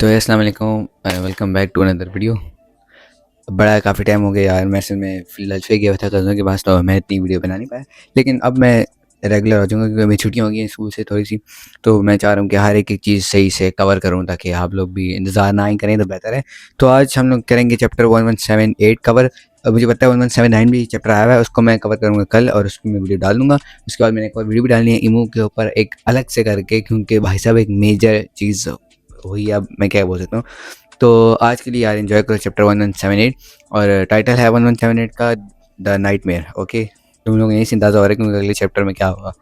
तो अस्सलाम वालेकुम, welcome back to another video. बड़ा काफ़ी टाइम हो गया यार, मैं असल में लंच पे गया था कज़नों के पास, तो मैं इतनी वीडियो बना नहीं पाया। लेकिन अब मैं रेगुलर हो जाऊँगा क्योंकि अभी छुट्टियाँ हो गई हैं स्कूल से थोड़ी-सी। तो मैं चाह रहा हूँ कि हर एक-एक चीज़ सही से कवर करूँ ताकि आप लोग भी इंतज़ार ना ही करें तो बेहतर है। तो आज हम लोग करेंगे चैप्टर 1178 कवर। मुझे पता है 1179 भी चैप्टर आया हुआ है, उसको मैं कवर करूँगा कल और उसकी मैं वीडियो डाल दूँगा। उसके बाद मैंने एक और वीडियो भी डालनी है इमू के ऊपर एक अलग से करके, क्योंकि भाई साहब एक मेजर चीज़ हुई, अब मैं क्या बोल सकता हूँ। तो आज के लिए यार एंजॉय करो चैप्टर 1178 और टाइटल है 1178 का द नाइटमेयर। ओके, तुम लोग यहीं से अंदाज़ा हो रहा है क्योंकि अगले चैप्टर में क्या होगा।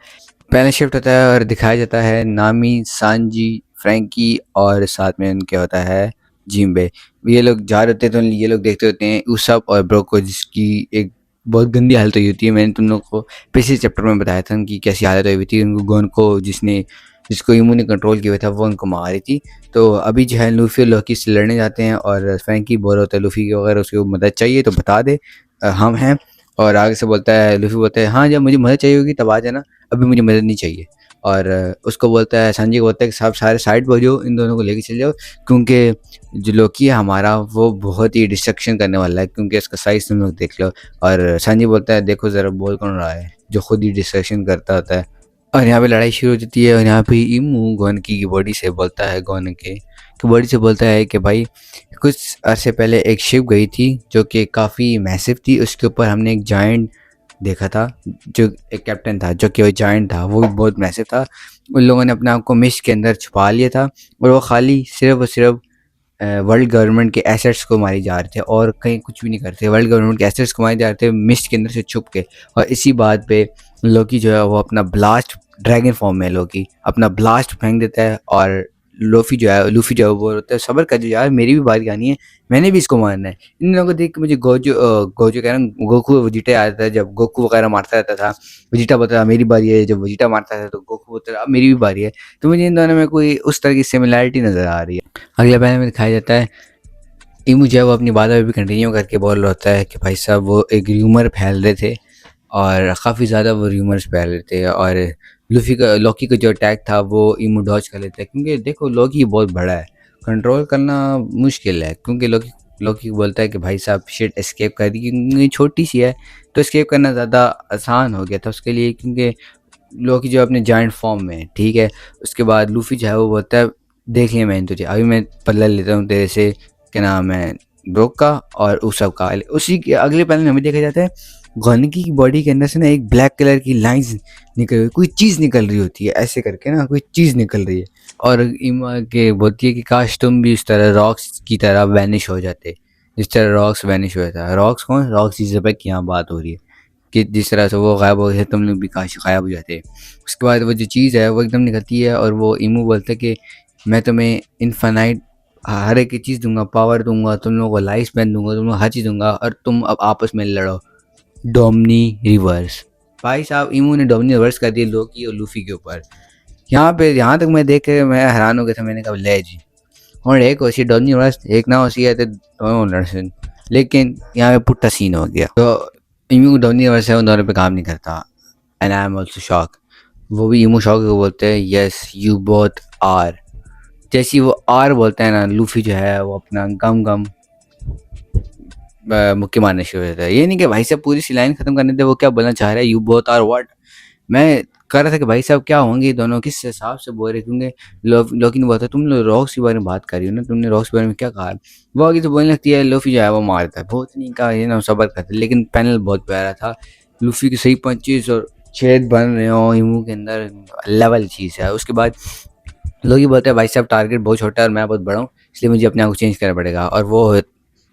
पहले शिफ्ट होता है और दिखाया जाता है नामी, सांजी, फ्रैंकी और साथ में उनके होता है जिम्बे। ये लोग जा रहे होते हैं तो ये लोग देखते होते हैं उसप और ब्रोक को, जिसकी एक बहुत गंदी हालत हुई होती है। मैंने तुम लोग को पिछले चैप्टर में बताया था कि कैसी हालत हुई थी। उनको गोन को जिसको इमू ने कंट्रोल किया हुआ था वो उनको मार रही थी। तो अभी जो है लूफी और लॉकी से लड़ने जाते हैं और फ्रैंकी बोल होता है लूफी की अगर उसको मदद चाहिए तो बता दे, हम हैं। और आगे से बोलता है लूफी, बोलता है हाँ जब मुझे मदद चाहिए होगी तब आ जाना, अभी मुझे मदद नहीं चाहिए। और उसको बोलता है, संजय को बोलता है कि साहब सारे साइड पर जो इन दोनों को लेके चले जाओ, क्योंकि जो लोकी है हमारा वो बहुत ही डिस्ट्रक्शन करने वाला है, क्योंकि इसका साइज तुम लोग देख लो। और संजय बोलता है देखो ज़रा बोल कौन रहा है जो खुद ही डिस्ट्रक्शन करता होता है। और यहाँ पे लड़ाई शुरू हो जाती है और यहाँ पे इमू गोनकी की बॉडी से बोलता है, गोन के बॉडी से बोलता है कि भाई कुछ अरसे पहले एक शिप गई थी जो कि काफ़ी मैसिव थी, उसके ऊपर हमने एक जायंट देखा था, जो एक कैप्टन था जो कि वो जायंट था, वो भी बहुत मैसिव था। उन लोगों ने अपने आप को मिस्ट के अंदर छुपा लिया था और वो खाली सिर्फ और सिर्फ वर्ल्ड गवर्नमेंट के एसेट्स को मारे जा रहे थे और कहीं कुछ भी नहीं करते। वर्ल्ड गवर्नमेंट के एसेट्स को मारे जा रहे थे मिस्ट के अंदर से छुप के। और इसी बात पे लोकी जो है वो अपना ब्लास्ट, ड्रैगन फॉर्म में लोकी अपना ब्लास्ट फेंक देता है और लूफी जो है वो बोलता है सब्र कर यार, मेरी भी बारी आनी है, मैंने भी इसको मारना है। इन लोगों को देख के मुझे गोजो कह रहा हूँ, गोकू वेजिटा याद आता है। जब गोकू वगैरह मारता रहता था, वेजिटा बोलता था मेरी बारी है, जब वेजिटा मारता था तो गोकू बोलता था अब मेरी भी बारी है। तो मुझे इन दोनों में कोई उस तरह की सिमिलैरिटी नज़र आ रही है। अगले पैनल में दिखाया जाता है इमू जो है वो अपनी बात अभी भी कंटिन्यू करके बोल रहा होता है कि भाई साहब वो एक र्यूमर फैल रहे थे और काफ़ी ज़्यादा वो र्यूमर्स फैल रहे थे। और लॉकी का जो अटैक था वो इमू डॉज कर लेता है, क्योंकि देखो लॉकी बहुत बड़ा है, कंट्रोल करना मुश्किल है। क्योंकि लॉकी लॉकी बोलता है कि भाई साहब शिट एस्केप कर दी, क्योंकि छोटी सी है तो एस्केप करना ज़्यादा आसान हो गया था उसके लिए, क्योंकि लॉकी जो अपने जायंट फॉर्म में है, ठीक है। उसके बाद लूफी जो है वो बोलता है देख लिया मैंने तुझे, अभी मैं बदला लेता हूँ तेरे से, क्या नाम है, ब्रोक का और उस सब का। उसी के अगले पैनल में हमें देखा जाता है गोनिकी की बॉडी के अंदर से ना एक ब्लैक कलर की लाइंस निकल रही, कोई चीज़ निकल रही होती है ऐसे करके ना, कोई चीज़ निकल रही है। और इमा के बोलती है कि काश तुम भी इस तरह रॉक्स की तरह वैनिश हो जाते, जिस तरह रॉक्स वैनिश हुआ था। रॉक्स कौन? रॉक्स की जगह की यहाँ बात हो रही है कि जिस तरह से वो गायब हो गए तुम लोग भी काश गायब हो जाते। उसके बाद वो जो चीज़ है वो एकदम निकलती है और वो इमू बोलता है कि मैं तुम्हें इनफाइनाइट हर एक चीज़ दूंगा, पावर दूंगा, तुम लोगों को लाइफ स्पैन दूंगा, तुम लोग हर चीज़ दूंगा और तुम अब आपस में लड़ो। डोमनी रिवर्स। भाई साहब इमू ने डोमनी रिवर्स कर दिया लोकी और लूफी के ऊपर। यहाँ पे यहाँ तक मैं देख के मैं हैरान हो गया था। मैंने कहा ले जी और एक होशी डोमनी रिवर्स एक ना होशी है तो दोनों लड़सन, लेकिन यहाँ पे पुट्टा सीन हो गया। तो इमू डोमनी रिवर्स है उन दोनों पे काम नहीं करता and I am also shock. वो भी इमू शॉक को बोलते हैं यस यू बोथ आर। जैसी वो आर बोलते हैं ना, लूफी जो है वो अपना गम गम मुक्के मारने शुरू हो जाता है। ये नहीं कि भाई साहब पूरी सी लाइन खत्म करने दे, वो क्या बोलना चाह रहा है, यू बोथ आर व्हाट। मैं कह रहा था कि भाई साहब क्या होंगे दोनों, किस हिसाब से बोल रहे, क्योंकि लोकी ने बोला तुम लोग रॉक्स के बारे में बात कर रही हो ना, तुमने रॉक्स के बारे में क्या कहा। वो आगे तो बोलने लगती है लूफी जो है वो मारता है, बहुत नहीं कहा ये ना सबर करते, लेकिन पैनल बहुत प्यारा था। लूफी की सही पंचेस और छेद बन रहे हो इमू के अंदर, लेवल चीज़ है। उसके बाद लोग बोलते हैं भाई साहब टारगेट बहुत छोटा है और मैं बहुत बड़ा हूँ, इसलिए मुझे अपने आप को चेंज करना पड़ेगा। और वो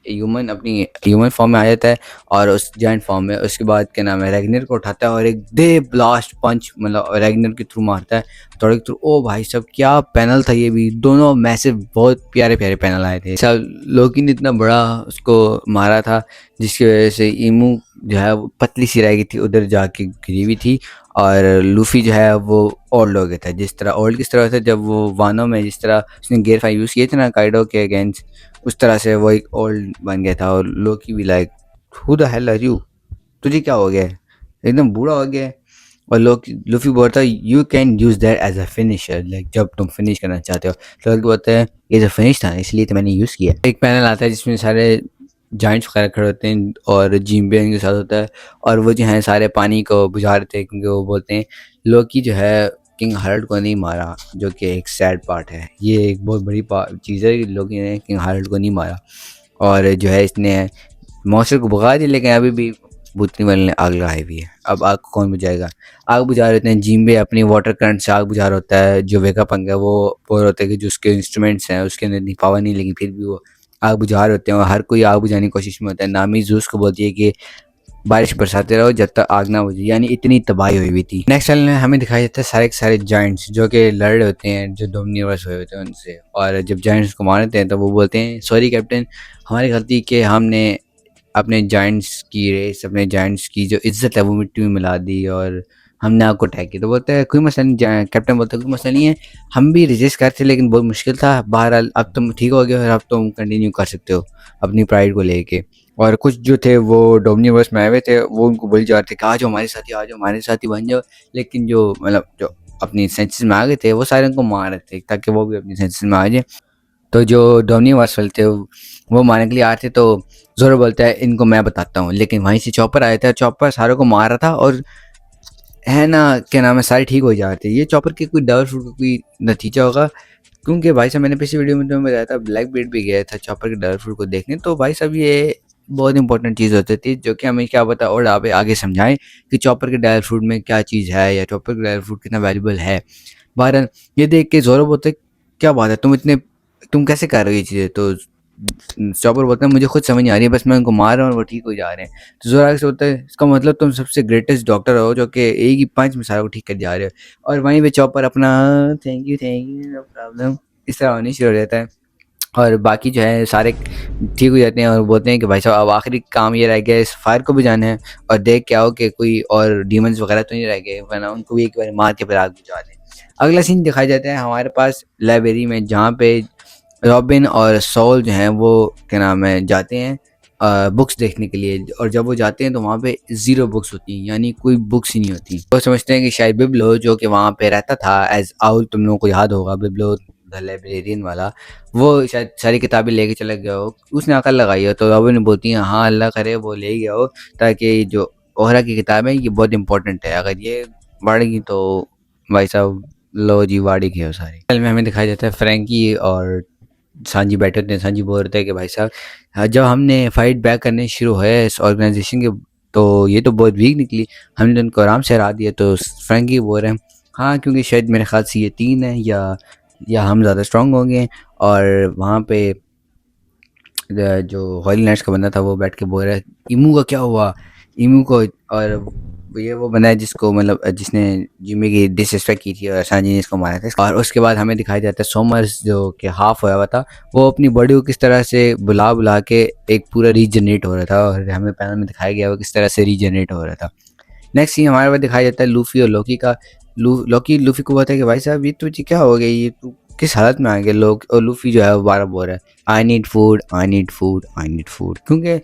ह्यूमन अपनी ह्यूमन फॉर्म में आ जाता है और उस जायंट फॉर्म में। उसके बाद क्या नाम है, रैग्नर को उठाता है और एक दे ब्लास्ट पंच मतलब रैग्नर के थ्रू मारता है, थोड़े के थ्रू। ओ भाई साहब क्या पैनल था ये भी, दोनों मैसिव बहुत प्यारे प्यारे पैनल आए थे। सब लोकी ने इतना बड़ा उसको मारा था जिसकी वजह से इमू जो है वो पतली सी रह गई थी, उधर जाके गिरी हुई थी। और लूफी जो है वो ओल्ड हो गया था, जिस तरह ओल्ड किस तरह से जब वो वानो में जिस तरह उसने गियर 5 यूज़ किए थे ना काइडो के अगेंस्ट, उस तरह से वो एक ओल्ड बन गया था। और लोकी भी like who the hell are you, तुझे क्या हो गया है? एकदम बूढ़ा हो गया है। और लूफी बोलता है you can use that as a finisher, like जब तुम फिनिश करना चाहते हो। तो लॉकी बोलता है ये तो फिनिश था इसलिए तो मैंने यूज़ किया। एक पैनल आता है जिसमें सारे जाइंट्स वगैरह खड़े होते हैं और जिम्बे इनके साथ होता है, और वो जो है सारे पानी को बुझा रहे थे क्योंकि वो बोलते हैं लोकी जो है किंग हार्ड को नहीं मारा, जो कि एक सैड पार्ट है। ये एक बहुत बड़ी चीज़ है कि लोकी ने किंग हार्ड को नहीं मारा, और जो है इसने मॉन्स्टर को भगा दिया, लेकिन अभी भी भूतनी वाले ने आग लगाई हुई है। अब आग को कौन बुझाएगा? आग बुझा रहे होते हैं जिम्बे अपनी वाटर करंट से आग बुझा रहा होता है। जो वेगापंक है वो बोल रहा होता है कि जो उसके इंस्ट्रूमेंट्स हैं उसके अंदर इतनी पावर नहीं, लेकिन फिर भी वो आग बुझा रहे होते हैं और हर कोई आग बुझाने की कोशिश में होता है। नामी जूस को बोलती है कि बारिश बरसाते रहो जब तक आग ना बुझे, यानी इतनी तबाही हुई हुई थी। नेक्स्ट चैनल में हमें दिखाई देता है सारे के सारे जाइंट्स जो कि लड़ रहे होते हैं, जो डोमिनिवर्स हुए होते हैं उनसे, और जब जाइंट्स को मारते हैं तो वो बोलते हैं सॉरी कैप्टन, हमारी गलती कि हमने अपने जाइंट्स की रेस, अपने जाइंट्स की जो इज्जत है वो मिट्टी में मिला दी और हमने आपको अटैक किया। तो बोलते हैं कोई मसला नहीं, कैप्टन बोलता है कोई मसला नहीं है, हम भी रेजिस्ट करते लेकिन बहुत मुश्किल था, बहरहाल अब तुम ठीक हो गए और अब तुम कंटिन्यू कर सकते हो अपनी प्राइड को लेके। और कुछ जो थे वो डोमिनिवर्स में आए हुए थे, वो उनको बोल जा रहे थे कि आ जाओ हमारे साथ ही, आ जाओ हमारे साथ ही बन जाओ, लेकिन जो मतलब जो अपनी सेंसेस में आ गए थे वो सारे उनको मार रहे थे ताकि वो भी अपनी सेंसेस में आ जाए। तो जो डोमिनिवर्स वाले थे वो मारने के लिए आए थे, तो ज़ोरो बोलता है इनको मैं बताता हूँ, लेकिन वहीं से चॉपर आया था, चॉपर सारों को मार रहा था और है ना क्या नाम है सारे ठीक हो जा रहे थे। ये चॉपर के कोई डबल फ्रूट का कोई नतीजा होगा, क्योंकि भाई साहब मैंने पिछली वीडियो में तुम्हें बताया था ब्लैक बेल्ट भी गया था चॉपर के डबल फ्रूट को देखने। तो भाई साहब ये बहुत इंपॉर्टेंट चीज़ होती थी जो कि हमें क्या पता और आप आगे समझाएं कि चॉपर के डबल फ्रूट में क्या चीज़ है या चॉपर के डबल फ्रूट कितना वैल्यूबल है। बहरहाल ये देख के ज़ोरो बोलते क्या बात है तुम कैसे कर रहे हो ये चीज़ें? तो चॉपर बोलता है मुझे खुद समझ नहीं आ रही है, बस मैं उनको मार रहा हूँ और वो ठीक हो जा रहे हैं। तो ज़ोरो आगे से बोलता है इसका मतलब तुम सबसे ग्रेटेस्ट डॉक्टर हो जो कि एक ही पंच में सारों को ठीक कर जा रहे हो। और वहीं पे चॉपर अपना थैंक यू नो प्रॉब्लम इस तरह होनी शुरू हो जाता है, और बाकी जो है सारे ठीक हो जाते हैं और बोलते हैं कि भाई साहब अब आखिरी काम ये रह गया इस फायर को भी जाना है और देख के आओ कि कोई और डीमंस वगैरह तो नहीं रह गए, वरना उनको भी एक बार मार के फिर आग बुझा दें। अगला सीन दिखाया जाता है हमारे पास लाइब्रेरी में, जहाँ पे रॉबिन और सॉल जो हैं वो क्या नाम है जाते हैं बुक्स देखने के लिए, और जब वो जाते हैं तो वहाँ पे ज़ीरो बुक्स होती हैं, यानी कोई बुक्स ही नहीं होती। वो समझते हैं कि शायद बिब्लो जो कि वहाँ पे रहता था एज आउल, तुम लोगों को याद होगा बिब्लो द लाइब्रेरियन वाला, वो शायद सारी किताबें लेके चला गया हो, उसने अकल लगाई हो। तो रॉबिन बोलती हैं हाँ अल्लाह करे वो ले गया हो, ताकि जो ओहरा की किताब है ये बहुत इंपॉर्टेंट है, अगर ये बढ़ गई तो भाई साहब लो जी वाड़ी गए हो सारी। फिल्म में हमें दिखाई देता है फ्रैंकी और सांजी बैठे होते हैं। सांजी बोल रहे थे कि भाई साहब जब हमने फाइट बैक करने शुरू हुए इस ऑर्गेनाइजेशन के, तो ये तो बहुत वीक निकली, हमने तो उनको आराम से हरा दिया। तो फ्रैंकी बोल रहे हैं हाँ क्योंकि शायद मेरे ख्याल से ये 3 है या हम ज़्यादा स्ट्रॉन्ग होंगे। और वहाँ पे जो हॉली नाइट्स का बंदा था वो बैठ के बोल रहा है इमू का क्या हुआ, इमू को। और ये वो बंदा है जिसको मतलब जिसने जिमी की डिसरिस्पेक्ट की थी और सांजी ने इसको मारा था। और उसके बाद हमें दिखाई जाता है सोमर्स जो कि हाफ होया हुआ था, वो अपनी बॉडी को किस तरह से बुला बुला के एक पूरा रीजनरेट हो रहा था, और हमें पैनल में दिखाया गया वो किस तरह से रीजनरेट हो रहा था। नेक्स्ट सीन हमारे पास दिखाया जाता है लूफी और लोकी का। लोकी लूफी को बोलता है कि भाई साहब ये तुझे क्या हो गया, ये तू किस हालत में आ गया। लोग और लूफी जो है वो बारह बोल रहा है I need food I need food I need food, क्योंकि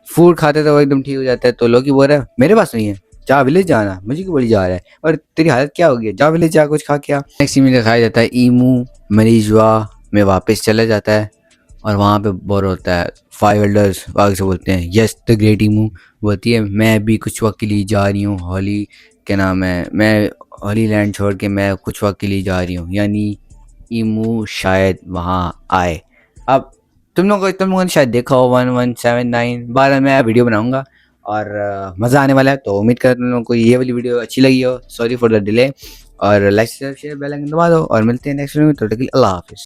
फूड खाते तो वो एकदम ठीक हो जाता है। तो लोकी बोल रहा है मेरे पास नहीं है, जा विलेज जाना, मुझे क्यों बोली जा रहा है, और तेरी हालत क्या हो गई, जा विलेज जा कुछ खा के आ। नेक्स्ट सीन में दिखाया जाता है ईमू मरीजवा में वापस चला जाता है और वहाँ पे बोर होता है। 5 एल्डर्स आगे से बोलते हैं यस द ग्रेट ईमू बोलती है मैं भी कुछ वक्त के लिए जा रही हूँ हॉली, क्या नाम है, मैं हॉली लैंड छोड़ के मैं कुछ वक्त के लिए जा रही हूँ, यानी ईमू शायद वहाँ आए। अब तुम लोगों ने शायद देखा हो 1179, 12 मैं वीडियो बनाऊंगा और मज़ा आने वाला है। तो उम्मीद करता हूँ तुम लोगों को ये वाली वीडियो अच्छी लगी हो, सॉरी फॉर द डिले, और लाइक शेयर बेल आइकन दबा दो और मिलते हैं नेक्स्ट वीडियो में। तो तक के लिए अल्लाह हाफिज़।